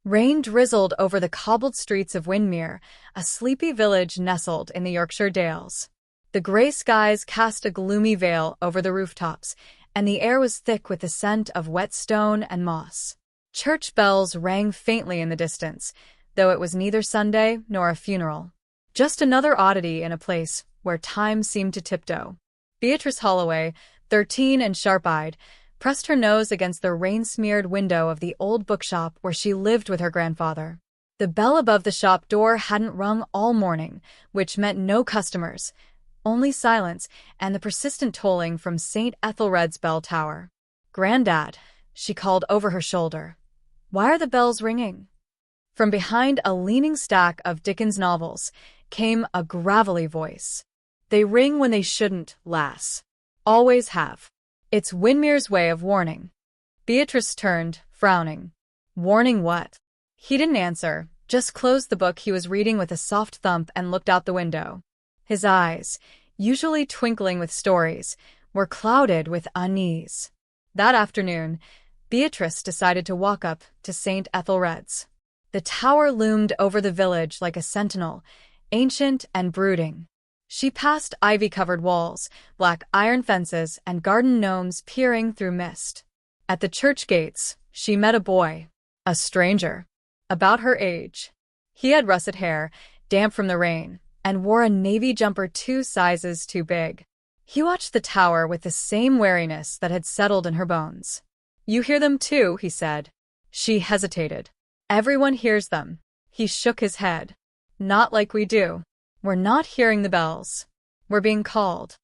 Rain drizzled over the cobbled streets of Windermere, a sleepy village nestled in the Yorkshire Dales. The grey skies cast a gloomy veil over the rooftops, and the air was thick with the scent of wet stone and moss. Church bells rang faintly in the distance, though it was neither Sunday nor a funeral. Just another oddity in a place where time seemed to tiptoe. Beatrice Holloway, 13 and sharp-eyed, pressed her nose against the rain-smeared window of the old bookshop where she lived with her grandfather. The bell above the shop door hadn't rung all morning, which meant no customers, only silence and the persistent tolling from St. Ethelred's bell tower. "Grandad," she called over her shoulder. "Why are the bells ringing?" From behind a leaning stack of Dickens novels came a gravelly voice. "They ring when they shouldn't, lass. Always have. It's Windermere's way of warning." Beatrice turned, frowning. "Warning what?" He didn't answer, just closed the book he was reading with a soft thump and looked out the window. His eyes, usually twinkling with stories, were clouded with unease. That afternoon, Beatrice decided to walk up to St. Ethelred's. The tower loomed over the village like a sentinel, ancient and brooding. She passed ivy-covered walls, black iron fences, and garden gnomes peering through mist. At the church gates, she met a boy, a stranger, about her age. He had russet hair, damp from the rain, and wore a navy jumper 2 sizes too big. He watched the tower with the same wariness that had settled in her bones. "You hear them too," he said. She hesitated. "Everyone hears them." He shook his head. "Not like we do. We're not hearing the bells. We're being called."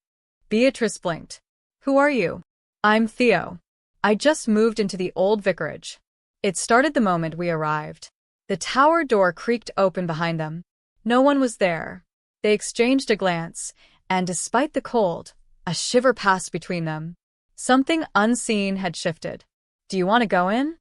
Beatrice blinked. "Who are you?" "I'm Theo. I just moved into the old vicarage. It started the moment we arrived." The tower door creaked open behind them. No one was there. They exchanged a glance, and despite the cold, a shiver passed between them. Something unseen had shifted. "Do you want to go in?"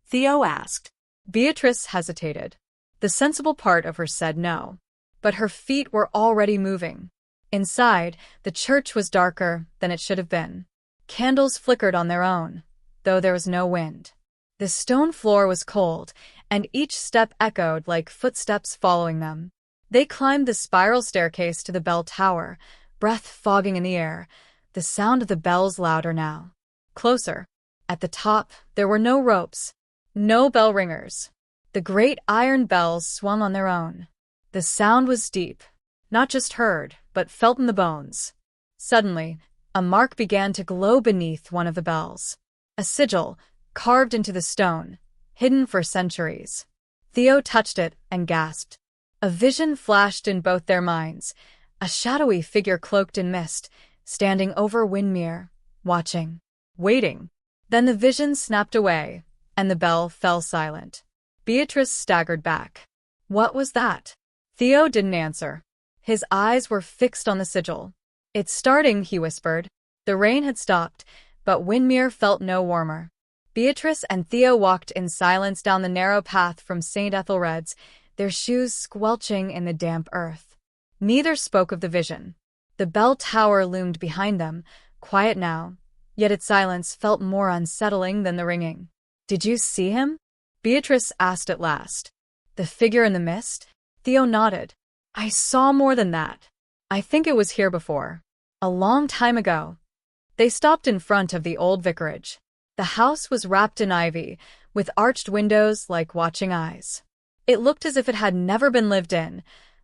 Theo asked. Beatrice hesitated. The sensible part of her said no. But her feet were already moving. Inside, the church was darker than it should have been. Candles flickered on their own, though there was no wind. The stone floor was cold, and each step echoed like footsteps following them. They climbed the spiral staircase to the bell tower, breath fogging in the air, the sound of the bells louder now. Closer. At the top, there were no ropes, no bell ringers. The great iron bells swung on their own. The sound was deep, not just heard, but felt in the bones. Suddenly, a mark began to glow beneath one of the bells. A sigil, carved into the stone, hidden for centuries. Theo touched it and gasped. A vision flashed in both their minds, a shadowy figure cloaked in mist, standing over Windermere, watching, waiting. Then the vision snapped away, and the bell fell silent. Beatrice staggered back. What was that? Theo didn't answer. His eyes were fixed on the sigil. "It's starting," he whispered. The rain had stopped, but Windermere felt no warmer. Beatrice and Theo walked in silence down the narrow path from St. Ethelred's, their shoes squelching in the damp earth. Neither spoke of the vision. The bell tower loomed behind them, quiet now, yet its silence felt more unsettling than the ringing. "Did you see him?" Beatrice asked at last. "The figure in the mist?" Theo nodded. "I saw more than that. I think it was here before. A long time ago." They stopped in front of the old vicarage. The house was wrapped in ivy, with arched windows like watching eyes. It looked as if it had never been lived in,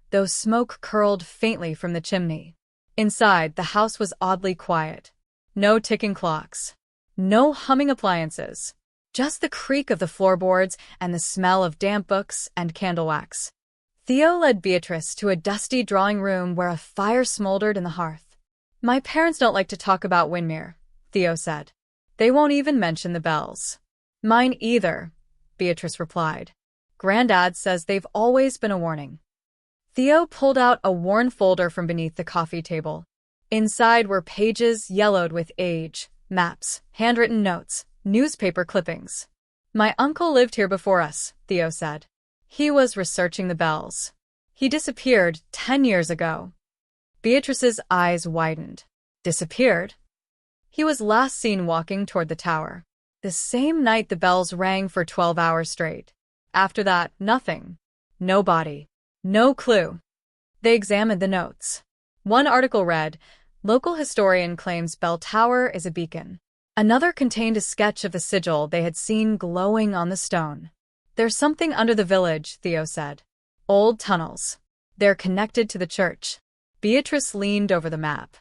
though smoke curled faintly from the chimney. Inside, the house was oddly quiet. No ticking clocks. No humming appliances. Just the creak of the floorboards and the smell of damp books and candle wax. Theo led Beatrice to a dusty drawing room where a fire smoldered in the hearth. "My parents don't like to talk about Windermere," Theo said. "They won't even mention the bells." "Mine either," Beatrice replied. "Grandad says they've always been a warning." Theo pulled out a worn folder from beneath the coffee table. Inside were pages yellowed with age, maps, handwritten notes, newspaper clippings. "My uncle lived here before us," Theo said. "He was researching the bells. He disappeared 10 years ago." Beatrice's eyes widened. Disappeared? He was last seen walking toward the tower. The same night the bells rang for 12 hours straight. after that, nothing. No body. No clue. They examined the notes. One article read, "Local historian claims bell tower is a beacon." Another contained a sketch of the sigil they had seen glowing on the stone. "There's something under the village," Theo said. "Old tunnels. They're connected to the church." Beatrice leaned over the map.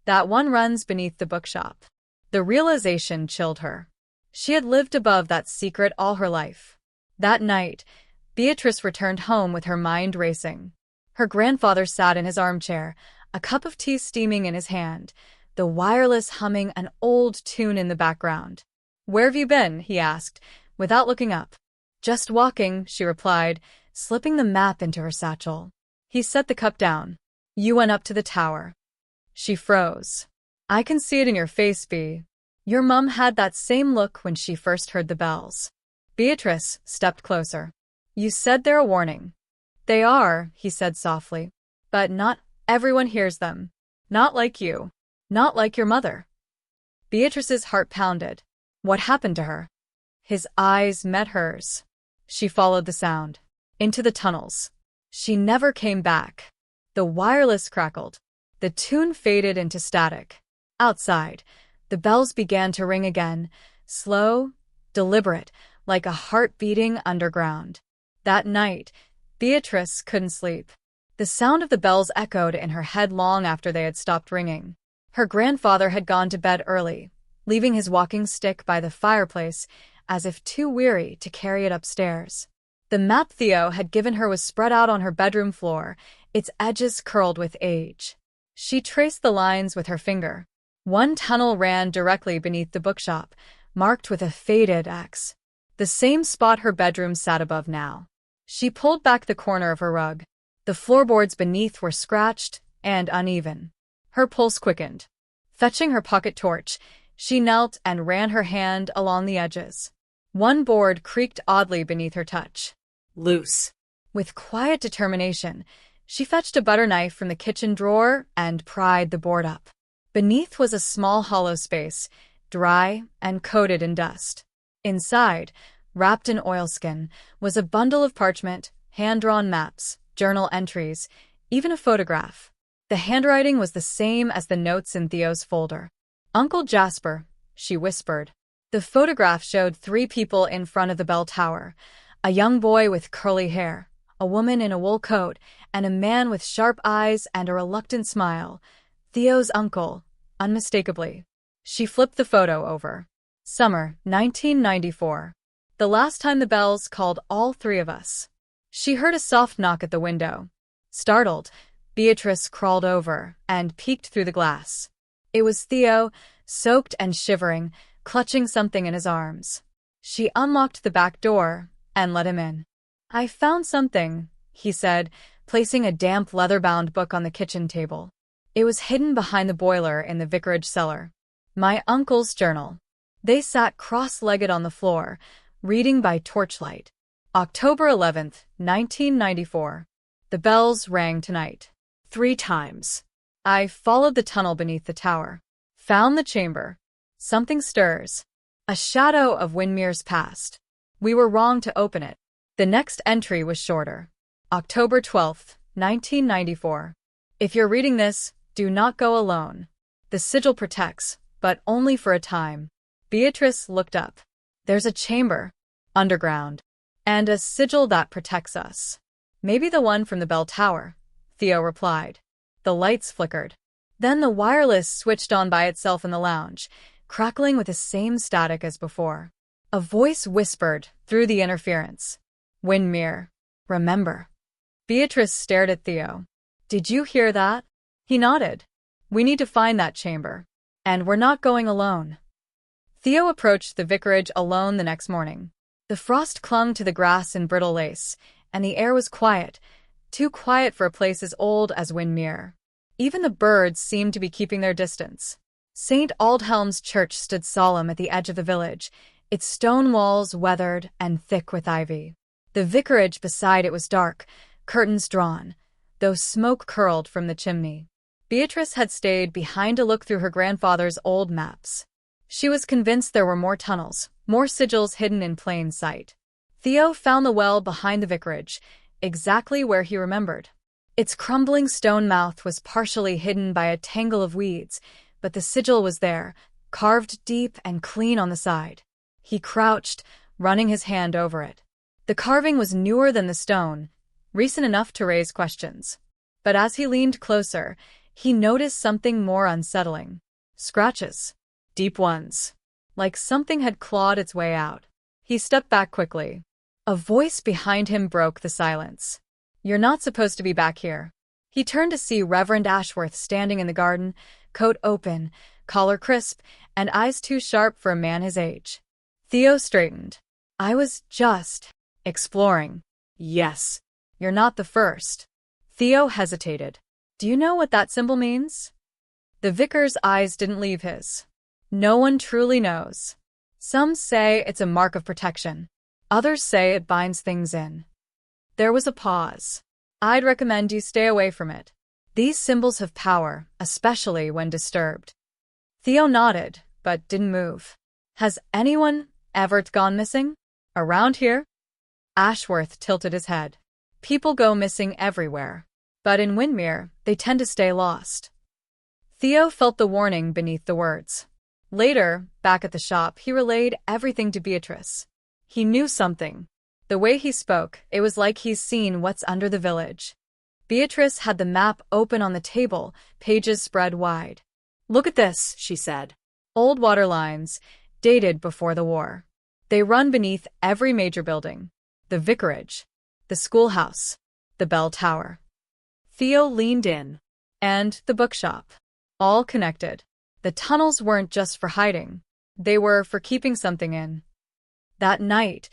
"That one runs beneath the bookshop." The realization chilled her. She had lived above that secret all her life. That night, Beatrice returned home with her mind racing. Her grandfather sat in his armchair, a cup of tea steaming in his hand, the wireless humming an old tune in the background. "Where have you been?" he asked, without looking up. "Just walking," she replied, slipping the map into her satchel. He set the cup down. "You went up to the tower." She froze. "I can see it in your face, Bea. Your mum had that same look when she first heard the bells." Beatrice stepped closer. "You said they're a warning." "They are," he said softly. "But not everyone hears them. Not like you. Not like your mother." Beatrice's heart pounded. What happened to her? His eyes met hers. She followed the sound. Into the tunnels. She never came back. The wireless crackled. The tune faded into static. Outside, the bells began to ring again, slow, deliberate, like a heart beating underground. That night, Beatrice couldn't sleep. The sound of the bells echoed in her head long after they had stopped ringing. Her grandfather had gone to bed early, leaving his walking stick by the fireplace, as if too weary to carry it upstairs. The map Theo had given her was spread out on her bedroom floor, its edges curled with age. She traced the lines with her finger. One tunnel ran directly beneath the bookshop, marked with a faded X. The same spot her bedroom sat above now. She pulled back the corner of her rug. The floorboards beneath were scratched and uneven. Her pulse quickened. Fetching her pocket torch, she knelt and ran her hand along the edges. One board creaked oddly beneath her touch. Loose. With quiet determination, she fetched a butter knife from the kitchen drawer and pried the board up. Beneath was a small hollow space, dry and coated in dust. Inside, wrapped in oilskin, was a bundle of parchment, hand-drawn maps, journal entries, even a photograph. The handwriting was the same as the notes in Theo's folder. "Uncle Jasper," she whispered. The photograph showed 3 people in front of the bell tower, a young boy with curly hair, a woman in a wool coat, and a man with sharp eyes and a reluctant smile. Theo's uncle, unmistakably. She flipped the photo over. Summer, 1994. The last time the bells called all 3 of us. She heard a soft knock at the window. Startled, Beatrice crawled over and peeked through the glass. It was Theo, soaked and shivering, clutching something in his arms. She unlocked the back door and let him in. "I found something," he said, placing a damp leather-bound book on the kitchen table. It was hidden behind the boiler in the vicarage cellar. "My uncle's journal." They sat cross-legged on the floor, reading by torchlight. October 11th, 1994. The bells rang tonight. 3 times. I followed the tunnel beneath the tower. Found the chamber. Something stirs. A shadow of Winmere's past. We were wrong to open it. The next entry was shorter. October 12th, 1994. If you're reading this, do not go alone. The sigil protects, but only for a time. Beatrice looked up. There's a chamber, underground, and a sigil that protects us. Maybe the one from the bell tower, Theo replied. The lights flickered. Then the wireless switched on by itself in the lounge, crackling with the same static as before. A voice whispered through the interference. "Winmere, remember." Beatrice stared at Theo. "Did you hear that?" He nodded. "We need to find that chamber. And we're not going alone." Theo approached the vicarage alone the next morning. The frost clung to the grass in brittle lace, and the air was quiet, too quiet for a place as old as Winmere. Even the birds seemed to be keeping their distance. St. Aldhelm's Church stood solemn at the edge of the village, its stone walls weathered and thick with ivy. The vicarage beside it was dark, curtains drawn, though smoke curled from the chimney. Beatrice had stayed behind to look through her grandfather's old maps. She was convinced there were more tunnels, more sigils hidden in plain sight. Theo found the well behind the vicarage, exactly where he remembered. Its crumbling stone mouth was partially hidden by a tangle of weeds, but the sigil was there, carved deep and clean on the side. He crouched, running his hand over it. The carving was newer than the stone, recent enough to raise questions. But as he leaned closer, he noticed something more unsettling. Scratches. Deep ones. Like something had clawed its way out. He stepped back quickly. A voice behind him broke the silence. "You're not supposed to be back here." He turned to see Reverend Ashworth standing in the garden, coat open, collar crisp, and eyes too sharp for a man his age. Theo straightened. "I was just exploring." "Yes. You're not the first." Theo hesitated. "Do you know what that symbol means?" The vicar's eyes didn't leave his. "No one truly knows. Some say it's a mark of protection. Others say it binds things in." There was a pause. "I'd recommend you stay away from it. These symbols have power, especially when disturbed." Theo nodded, but didn't move. "Has anyone ever gone missing? Around here?" Ashworth tilted his head. "People go missing everywhere. But in Windermere, they tend to stay lost." Theo felt the warning beneath the words. Later, back at the shop, he relayed everything to Beatrice. He knew something. The way he spoke, it was like he's seen what's under the village. Beatrice had the map open on the table, pages spread wide. "Look at this," she said. "Old water lines, dated before the war. They run beneath every major building. The vicarage, the schoolhouse, the bell tower." Theo leaned in. "And the bookshop. All connected. The tunnels weren't just for hiding. They were for keeping something in." That night,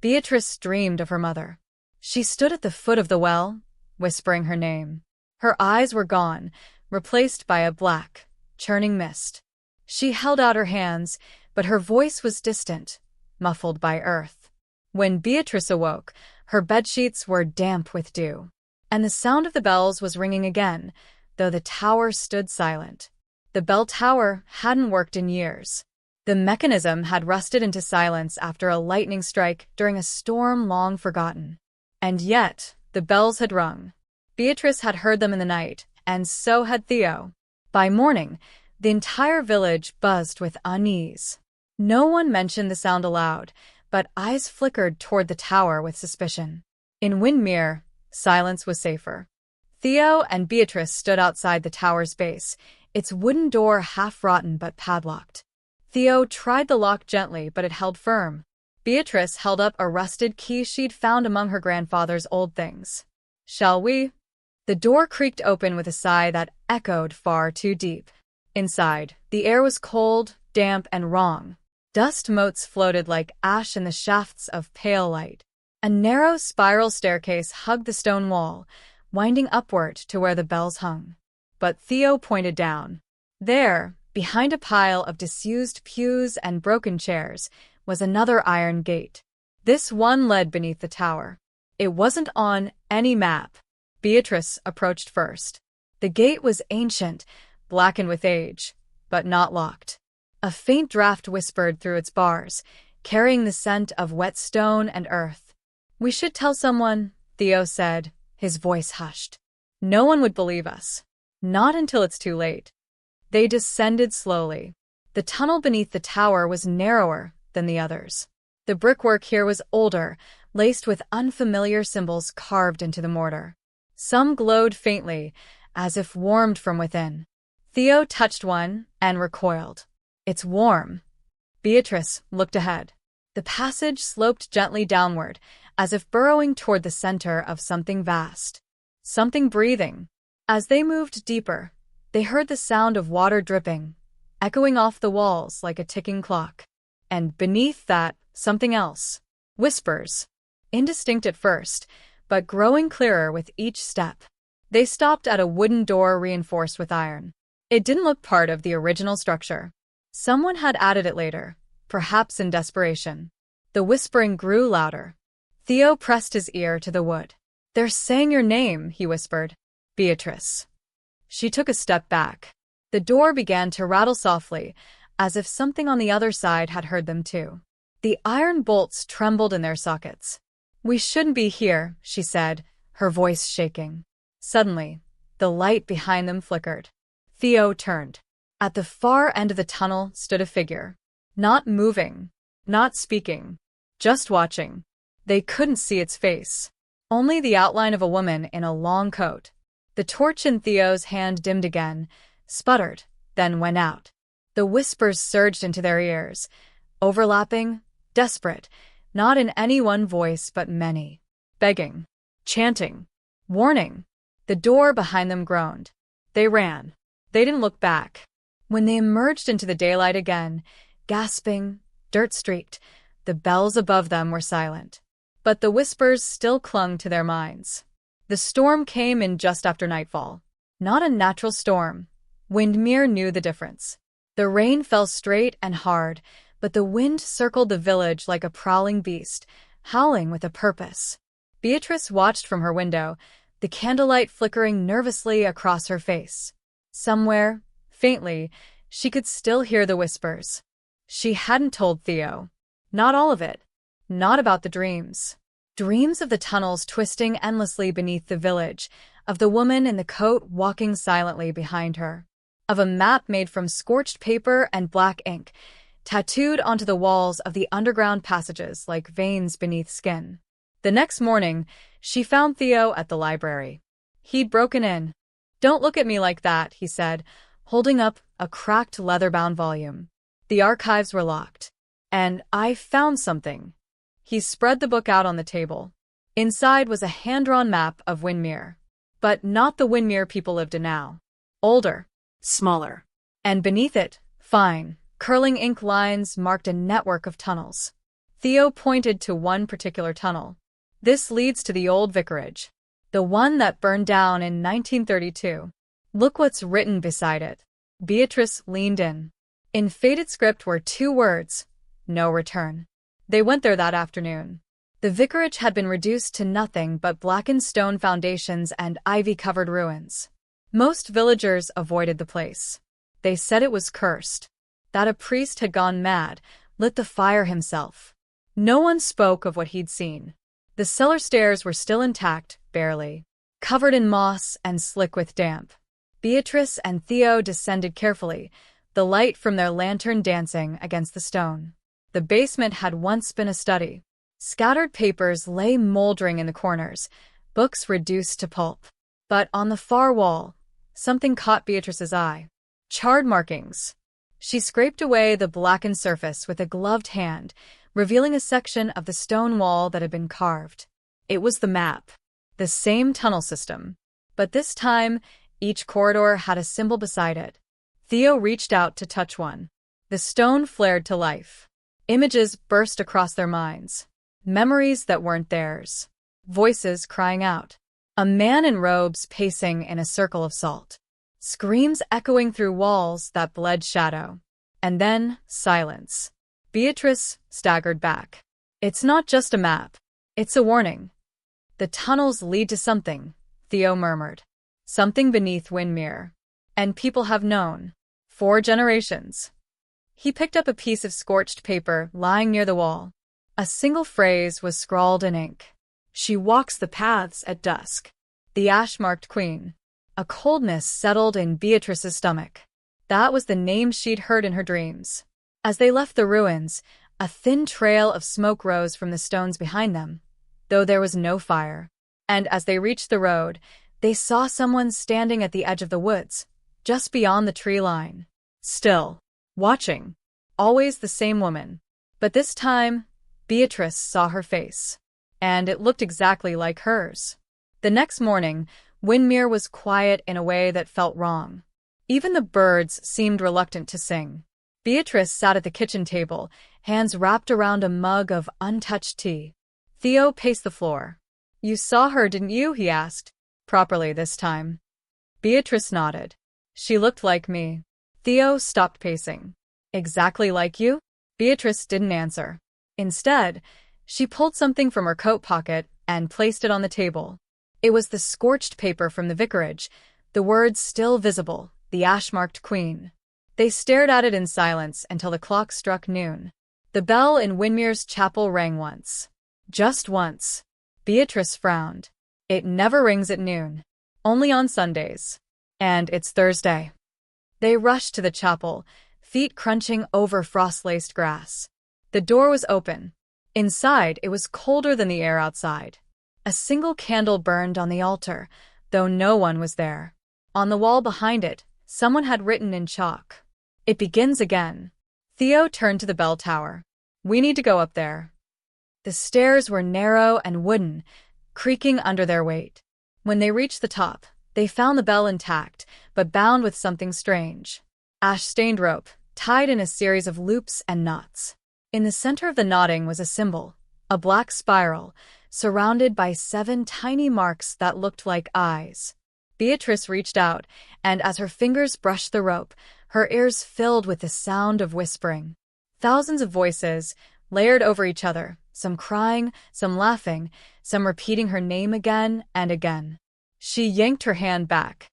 Beatrice dreamed of her mother. She stood at the foot of the well, whispering her name. Her eyes were gone, replaced by a black, churning mist. She held out her hands, but her voice was distant, muffled by earth. When Beatrice awoke, her bedsheets were damp with dew. And the sound of the bells was ringing again, though the tower stood silent. The bell tower hadn't worked in years. The mechanism had rusted into silence after a lightning strike during a storm long forgotten. And yet, the bells had rung. Beatrice had heard them in the night, and so had Theo. By morning, the entire village buzzed with unease. No one mentioned the sound aloud, but eyes flickered toward the tower with suspicion. In Windermere, silence was safer. Theo and Beatrice stood outside the tower's base, its wooden door half-rotten but padlocked. Theo tried the lock gently, but it held firm. Beatrice held up a rusted key she'd found among her grandfather's old things. "Shall we?" The door creaked open with a sigh that echoed far too deep. Inside, the air was cold, damp, and wrong. Dust motes floated like ash in the shafts of pale light. A narrow spiral staircase hugged the stone wall, winding upward to where the bells hung. But Theo pointed down. There, behind a pile of disused pews and broken chairs, was another iron gate. This one led beneath the tower. It wasn't on any map. Beatrice approached first. The gate was ancient, blackened with age, but not locked. A faint draft whispered through its bars, carrying the scent of wet stone and earth. "We should tell someone," Theo said, his voice hushed. "No one would believe us. Not until it's too late." They descended slowly. The tunnel beneath the tower was narrower than the others. The brickwork here was older, laced with unfamiliar symbols carved into the mortar. Some glowed faintly, as if warmed from within. Theo touched one and recoiled. "It's warm." Beatrice looked ahead. The passage sloped gently downward, as if burrowing toward the center of something vast. Something breathing. As they moved deeper, they heard the sound of water dripping, echoing off the walls like a ticking clock. And beneath that, something else. Whispers. Indistinct at first, but growing clearer with each step. They stopped at a wooden door reinforced with iron. It didn't look part of the original structure. Someone had added it later, perhaps in desperation. The whispering grew louder. Theo pressed his ear to the wood. "They're saying your name," he whispered. "Beatrice." She took a step back. The door began to rattle softly, as if something on the other side had heard them too. The iron bolts trembled in their sockets. "We shouldn't be here," she said, her voice shaking. Suddenly, the light behind them flickered. Theo turned. At the far end of the tunnel stood a figure. Not moving, not speaking, just watching. They couldn't see its face. Only the outline of a woman in a long coat. The torch in Theo's hand dimmed again, sputtered, then went out. The whispers surged into their ears, overlapping, desperate, not in any one voice but many. Begging, chanting, warning. The door behind them groaned. They ran. They didn't look back. When they emerged into the daylight again, gasping, dirt-streaked, the bells above them were silent. But the whispers still clung to their minds. The storm came in just after nightfall. Not a natural storm. Windmere knew the difference. The rain fell straight and hard, but the wind circled the village like a prowling beast, howling with a purpose. Beatrice watched from her window, the candlelight flickering nervously across her face. Somewhere, faintly, she could still hear the whispers. She hadn't told Theo. Not all of it. Not about the dreams. Dreams of the tunnels twisting endlessly beneath the village, of the woman in the coat walking silently behind her, of a map made from scorched paper and black ink, tattooed onto the walls of the underground passages like veins beneath skin. The next morning, she found Theo at the library. He'd broken in. "Don't look at me like that," he said, holding up a cracked leather-bound volume. The archives were locked. "And I found something." He spread the book out on the table. Inside was a hand-drawn map of Windmere. But not the Windmere people lived in now. Older, smaller. And beneath it, fine, curling ink lines marked a network of tunnels. Theo pointed to one particular tunnel. "This leads to the old vicarage. The one that burned down in 1932. Look what's written beside it." Beatrice leaned in. In faded script were 2 words, "No return." They went there that afternoon. The vicarage had been reduced to nothing but blackened stone foundations and ivy-covered ruins. Most villagers avoided the place. They said it was cursed, that a priest had gone mad, lit the fire himself. No one spoke of what he'd seen. The cellar stairs were still intact, barely, covered in moss and slick with damp. Beatrice and Theo descended carefully, the light from their lantern dancing against the stone. The basement had once been a study. Scattered papers lay moldering in the corners, books reduced to pulp. But on the far wall, something caught Beatrice's eye. Charred markings. She scraped away the blackened surface with a gloved hand, revealing a section of the stone wall that had been carved. It was the map. The same tunnel system. But this time, each corridor had a symbol beside it. Theo reached out to touch one. The stone flared to life. Images burst across their minds. Memories that weren't theirs. Voices crying out. A man in robes pacing in a circle of salt. Screams echoing through walls that bled shadow. And then, silence. Beatrice staggered back. "It's not just a map. It's a warning." "The tunnels lead to something," Theo murmured. "Something beneath Windmere. And people have known. 4 generations." He picked up a piece of scorched paper lying near the wall. A single phrase was scrawled in ink. "She walks the paths at dusk. The ash-marked queen." A coldness settled in Beatrice's stomach. That was the name she'd heard in her dreams. As they left the ruins, a thin trail of smoke rose from the stones behind them, though there was no fire. And as they reached the road, they saw someone standing at the edge of the woods, just beyond the tree line. Still. Watching. Always the same woman. But this time, Beatrice saw her face. And it looked exactly like hers. The next morning, Windmere was quiet in a way that felt wrong. Even the birds seemed reluctant to sing. Beatrice sat at the kitchen table, hands wrapped around a mug of untouched tea. Theo paced the floor. "You saw her, didn't you?" he asked. "Properly this time." Beatrice nodded. "She looked like me." Theo stopped pacing. "Exactly like you?" Beatrice didn't answer. Instead, she pulled something from her coat pocket and placed it on the table. It was the scorched paper from the vicarage, the words still visible, "The ash-marked queen." They stared at it in silence until the clock struck noon. The bell in Windermere's chapel rang once. Just once. Beatrice frowned. It never rings at noon. Only on Sundays. And it's Thursday. They rushed to the chapel, feet crunching over frost-laced grass. The door was open. Inside, it was colder than the air outside. A single candle burned on the altar, though no one was there. On the wall behind it, someone had written in chalk, "It begins again." Theo turned to the bell tower. "We need to go up there." The stairs were narrow and wooden, creaking under their weight. When they reached the top, they found the bell intact, but bound with something strange. Ash-stained rope, tied in a series of loops and knots. In the center of the knotting was a symbol, a black spiral, surrounded by 7 tiny marks that looked like eyes. Beatrice reached out, and as her fingers brushed the rope, her ears filled with the sound of whispering. Thousands of voices, layered over each other, some crying, some laughing, some repeating her name again and again. She yanked her hand back.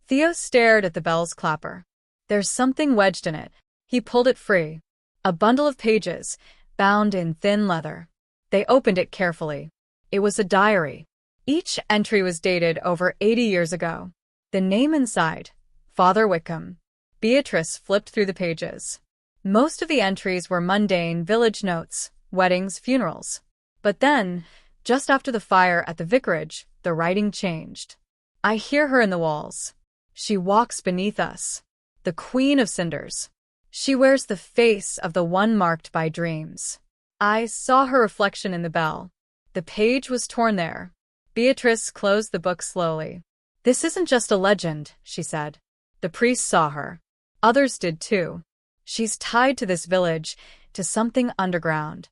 Theo stared at the bell's clapper. "There's something wedged in it." He pulled it free. A bundle of pages, bound in thin leather. They opened it carefully. It was a diary. Each entry was dated over 80 years ago. The name inside, Father Wickham. Beatrice flipped through the pages. Most of the entries were mundane village notes, weddings, funerals. But then, just after the fire at the vicarage, the writing changed. "I hear her in the walls. She walks beneath us. The Queen of Cinders. She wears the face of the one marked by dreams." I saw her reflection in the bell. The page was torn there. Beatrice closed the book slowly. "This isn't just a legend," she said. "The priest saw her. Others did too. She's tied to this village, to something underground."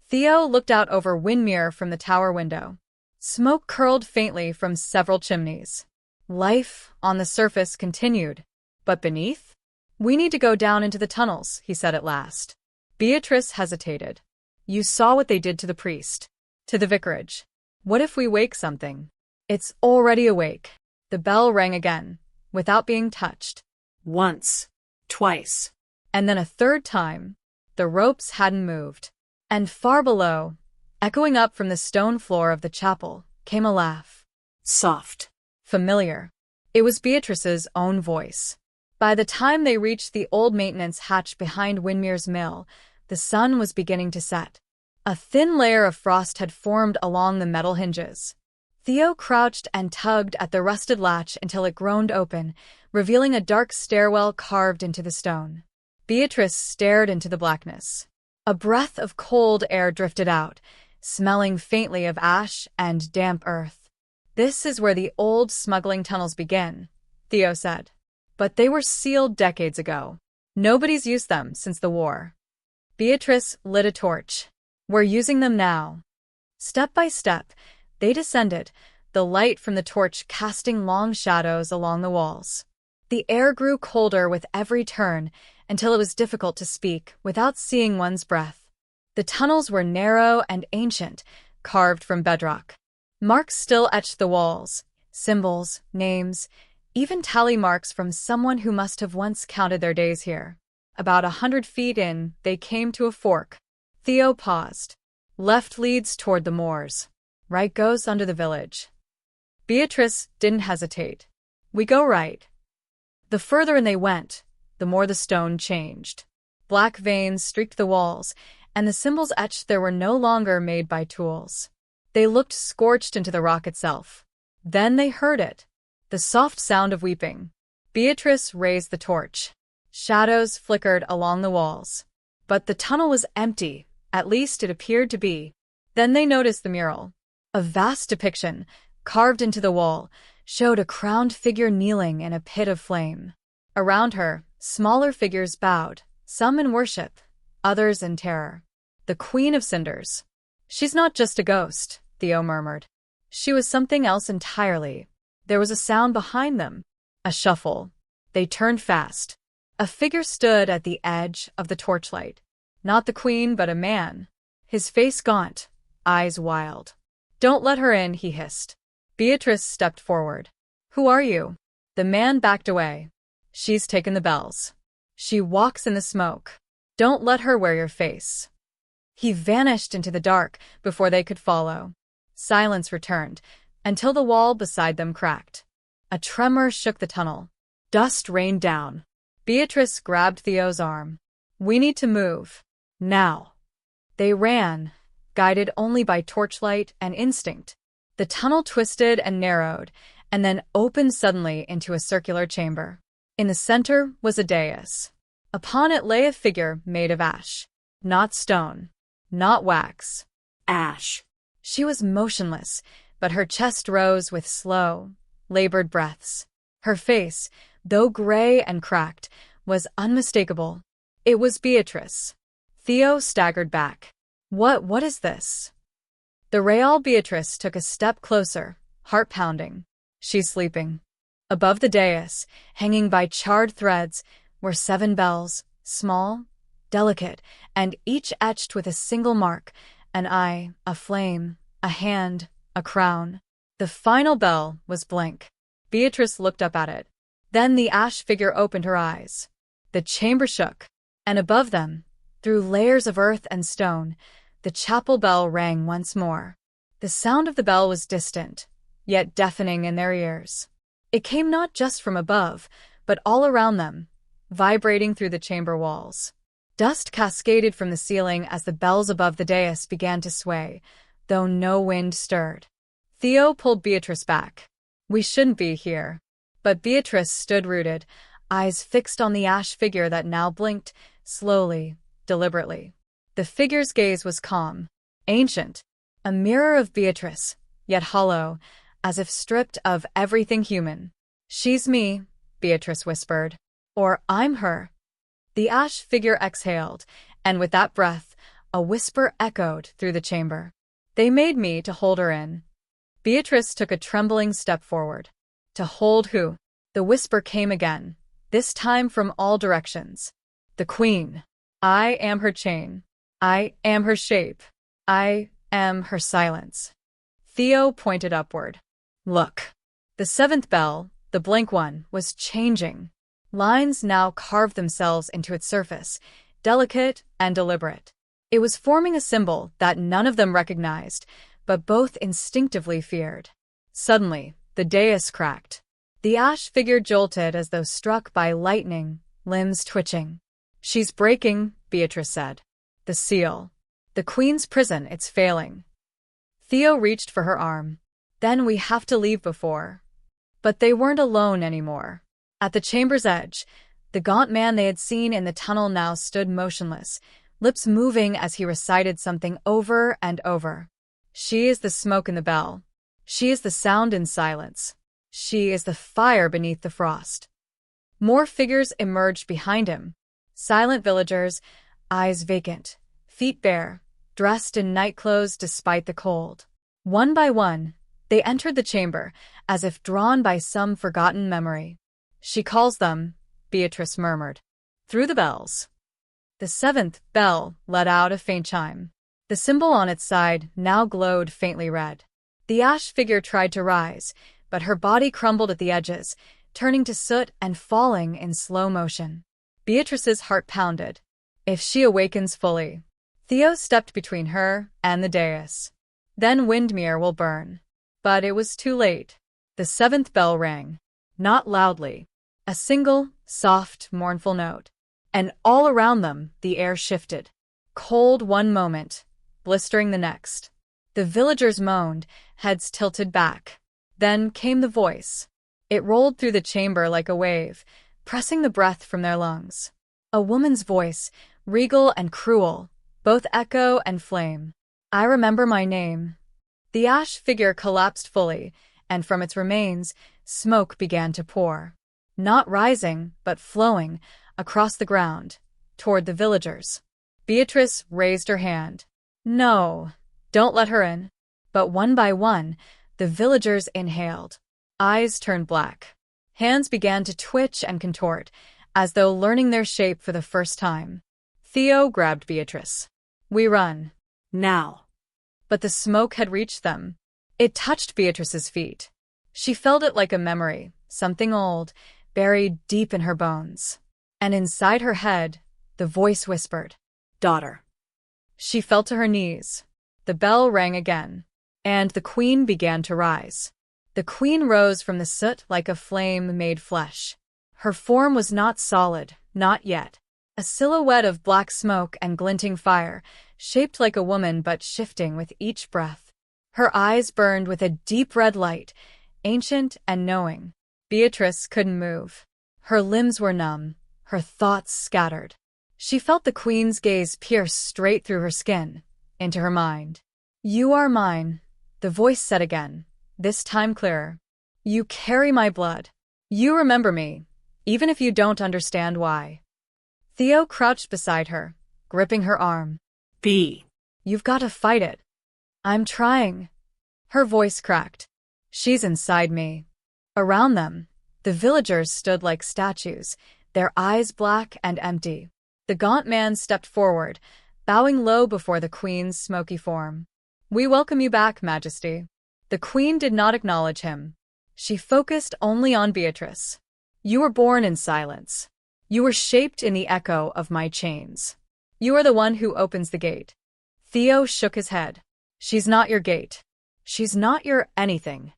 Theo looked out over Windermere from the tower window. Smoke curled faintly from several chimneys. Life, on the surface, continued. But beneath? "We need to go down into the tunnels," he said at last. Beatrice hesitated. "You saw what they did to the priest. To the vicarage. What if we wake something?" "It's already awake." The bell rang again, without being touched. Once. Twice. And then a third time. The ropes hadn't moved. And far below, echoing up from the stone floor of the chapel, came a laugh. Soft. Familiar. It was Beatrice's own voice. By the time they reached the old maintenance hatch behind Windermere's mill, the sun was beginning to set. A thin layer of frost had formed along the metal hinges. Theo crouched and tugged at the rusted latch until it groaned open, revealing a dark stairwell carved into the stone. Beatrice stared into the blackness. A breath of cold air drifted out, smelling faintly of ash and damp earth. "This is where the old smuggling tunnels begin," Theo said. "But they were sealed decades ago. Nobody's used them since the war." Beatrice lit a torch. "We're using them now." Step by step, they descended, the light from the torch casting long shadows along the walls. The air grew colder with every turn, until it was difficult to speak without seeing one's breath. The tunnels were narrow and ancient, carved from bedrock. Marks still etched the walls, symbols, names, even tally marks from someone who must have once counted their days here. About 100 feet in, they came to a fork. Theo paused. "Left leads toward the moors. Right goes under the village." Beatrice didn't hesitate. "We go right." The further in they went, the more the stone changed. Black veins streaked the walls, and the symbols etched there were no longer made by tools. They looked scorched into the rock itself. Then they heard it. The soft sound of weeping. Beatrice raised the torch. Shadows flickered along the walls. But the tunnel was empty, at least it appeared to be. Then they noticed the mural. A vast depiction, carved into the wall, showed a crowned figure kneeling in a pit of flame. Around her, smaller figures bowed, some in worship, others in terror. The Queen of Cinders. "She's not just a ghost," Theo murmured. "She was something else entirely." There was a sound behind them. A shuffle. They turned fast. A figure stood at the edge of the torchlight. Not the queen, but a man. His face gaunt, eyes wild. "Don't let her in," he hissed. Beatrice stepped forward. "Who are you?" The man backed away. "She's taken the bells. She walks in the smoke. Don't let her wear your face." He vanished into the dark before they could follow. Silence returned, until the wall beside them cracked. A tremor shook the tunnel. Dust rained down. Beatrice grabbed Theo's arm. "We need to move. Now." They ran, guided only by torchlight and instinct. The tunnel twisted and narrowed, and then opened suddenly into a circular chamber. In the center was a dais. Upon it lay a figure made of ash. Not stone. Not wax. Ash. She was motionless, but her chest rose with slow, labored breaths. Her face, though gray and cracked, was unmistakable. It was Beatrice. Theo staggered back. What is this?" The real Beatrice took a step closer, heart pounding. "She's sleeping." Above the dais, hanging by charred threads, were 7 bells, small, delicate, and each etched with a single mark: an eye, a flame, a hand, a crown. The final bell was blank. Beatrice looked up at it. Then the ash figure opened her eyes. The chamber shook, and above them, through layers of earth and stone, the chapel bell rang once more. The sound of the bell was distant, yet deafening in their ears. It came not just from above, but all around them, vibrating through the chamber walls. Dust cascaded from the ceiling as the bells above the dais began to sway, though no wind stirred. Theo pulled Beatrice back. "We shouldn't be here." But Beatrice stood rooted, eyes fixed on the ash figure that now blinked, slowly, deliberately. The figure's gaze was calm, ancient, a mirror of Beatrice, yet hollow, as if stripped of everything human. "She's me," Beatrice whispered. "Or I'm her." The ash figure exhaled, and with that breath, a whisper echoed through the chamber. "They made me to hold her in." Beatrice took a trembling step forward. "To hold who?" The whisper came again, this time from all directions. "The Queen. I am her chain. I am her shape. I am her silence." Theo pointed upward. "Look." The 7th bell, the blank one, was changing. Lines now carved themselves into its surface, delicate and deliberate. It was forming a symbol that none of them recognized, but both instinctively feared. Suddenly, the dais cracked. The ash figure jolted as though struck by lightning, limbs twitching. "She's breaking," Beatrice said. "The seal. The Queen's prison, it's failing." Theo reached for her arm. "Then we have to leave before." But they weren't alone anymore. At the chamber's edge, the gaunt man they had seen in the tunnel now stood motionless, lips moving as he recited something over and over. "She is the smoke in the bell. She is the sound in silence. She is the fire beneath the frost." More figures emerged behind him. Silent villagers, eyes vacant, feet bare, dressed in nightclothes despite the cold. One by one, they entered the chamber, as if drawn by some forgotten memory. "She calls them," Beatrice murmured. "Through the bells." The 7th bell let out a faint chime. The symbol on its side now glowed faintly red. The ash figure tried to rise, but her body crumbled at the edges, turning to soot and falling in slow motion. Beatrice's heart pounded. If she awakens fully. Theo stepped between her and the dais. "Then Windmere will burn." But it was too late. The 7th bell rang. Not loudly. A single, soft, mournful note. And all around them, the air shifted. Cold one moment, blistering the next. The villagers moaned, heads tilted back. Then came the voice. It rolled through the chamber like a wave, pressing the breath from their lungs. A woman's voice, regal and cruel, both echo and flame. "I remember my name." The ash figure collapsed fully, and from its remains, smoke began to pour. Not rising, but flowing, across the ground, toward the villagers. Beatrice raised her hand. "No, don't let her in." But one by one, the villagers inhaled. Eyes turned black. Hands began to twitch and contort, as though learning their shape for the first time. Theo grabbed Beatrice. "We run. Now." But the smoke had reached them. It touched Beatrice's feet. She felt it like a memory, something old, buried deep in her bones. And inside her head, the voice whispered, "Daughter." She fell to her knees. The bell rang again, and the queen began to rise. The queen rose from the soot like a flame made flesh. Her form was not solid, not yet. A silhouette of black smoke and glinting fire, shaped like a woman but shifting with each breath. Her eyes burned with a deep red light, ancient and knowing. Beatrice couldn't move. Her limbs were numb, her thoughts scattered. She felt the queen's gaze pierce straight through her skin, into her mind. "You are mine," the voice said again, this time clearer. "You carry my blood. You remember me, even if you don't understand why." Theo crouched beside her, gripping her arm. B. "You've got to fight it." "I'm trying." Her voice cracked. "She's inside me." Around them, the villagers stood like statues, their eyes black and empty. The gaunt man stepped forward, bowing low before the queen's smoky form. "We welcome you back, Majesty." The queen did not acknowledge him. She focused only on Beatrice. "You were born in silence. You were shaped in the echo of my chains. You are the one who opens the gate." Theo shook his head. "She's not your gate. She's not your anything."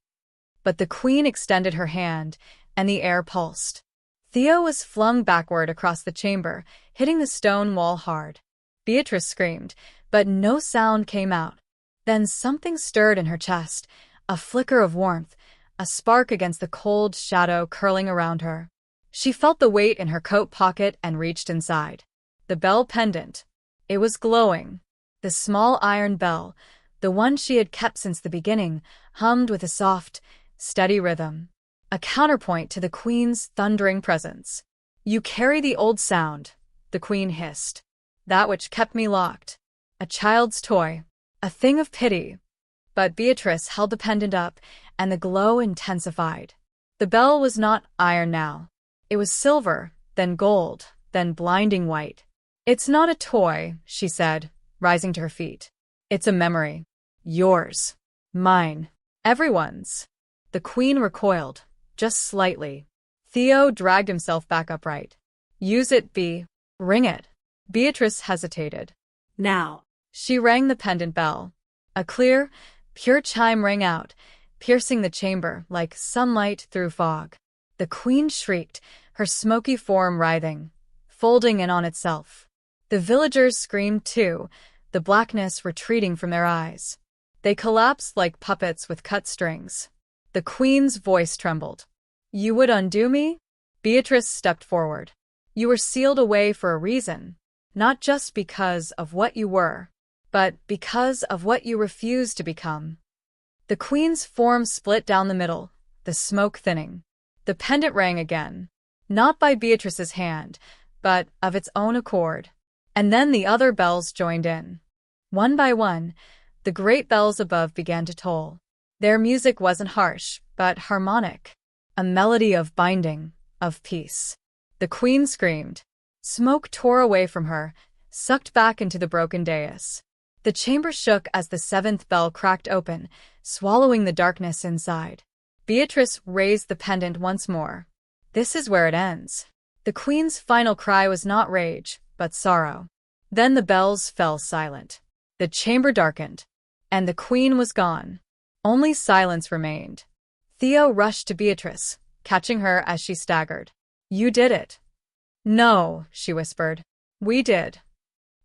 But the queen extended her hand, and the air pulsed. Theo was flung backward across the chamber, hitting the stone wall hard. Beatrice screamed, but no sound came out. Then something stirred in her chest, a flicker of warmth, a spark against the cold shadow curling around her. She felt the weight in her coat pocket and reached inside. The bell pendant. It was glowing. The small iron bell, the one she had kept since the beginning, hummed with a soft, steady rhythm. A counterpoint to the queen's thundering presence. "You carry the old sound," the queen hissed. "That which kept me locked. A child's toy. A thing of pity." But Beatrice held the pendant up, and the glow intensified. The bell was not iron now. It was silver, then gold, then blinding white. "It's not a toy," she said, rising to her feet. "It's a memory. Yours. Mine. Everyone's." The queen recoiled, just slightly. Theo dragged himself back upright. "Use it, Bea. Ring it." Beatrice hesitated. Now. She rang the pendant bell. A clear, pure chime rang out, piercing the chamber like sunlight through fog. The queen shrieked, her smoky form writhing, folding in on itself. The villagers screamed too, the blackness retreating from their eyes. They collapsed like puppets with cut strings. The queen's voice trembled. "You would undo me?" Beatrice stepped forward. "You were sealed away for a reason, not just because of what you were, but because of what you refused to become." The queen's form split down the middle, the smoke thinning. The pendant rang again, not by Beatrice's hand, but of its own accord. And then the other bells joined in. One by one, the great bells above began to toll. Their music wasn't harsh, but harmonic, a melody of binding, of peace. The queen screamed. Smoke tore away from her, sucked back into the broken dais. The chamber shook as the seventh bell cracked open, swallowing the darkness inside. Beatrice raised the pendant once more. "This is where it ends." The queen's final cry was not rage, but sorrow. Then the bells fell silent. The chamber darkened, and the queen was gone. Only silence remained. Theo rushed to Beatrice, catching her as she staggered. "You did it." "No," she whispered. "We did."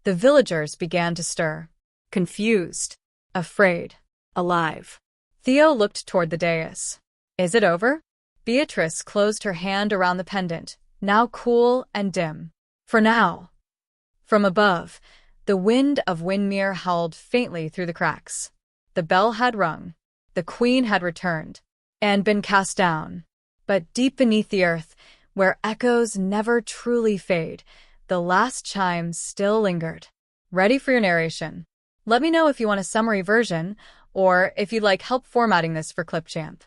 The villagers began to stir. Confused, afraid, alive. Theo looked toward the dais. "Is it over?" Beatrice closed her hand around the pendant, now cool and dim. "For now." From above, the wind of Windmere howled faintly through the cracks. The bell had rung. The queen had returned, and been cast down. But deep beneath the earth, where echoes never truly fade, the last chime still lingered. Ready for your narration? Let me know if you want a summary version, or if you'd like help formatting this for Clipchamp.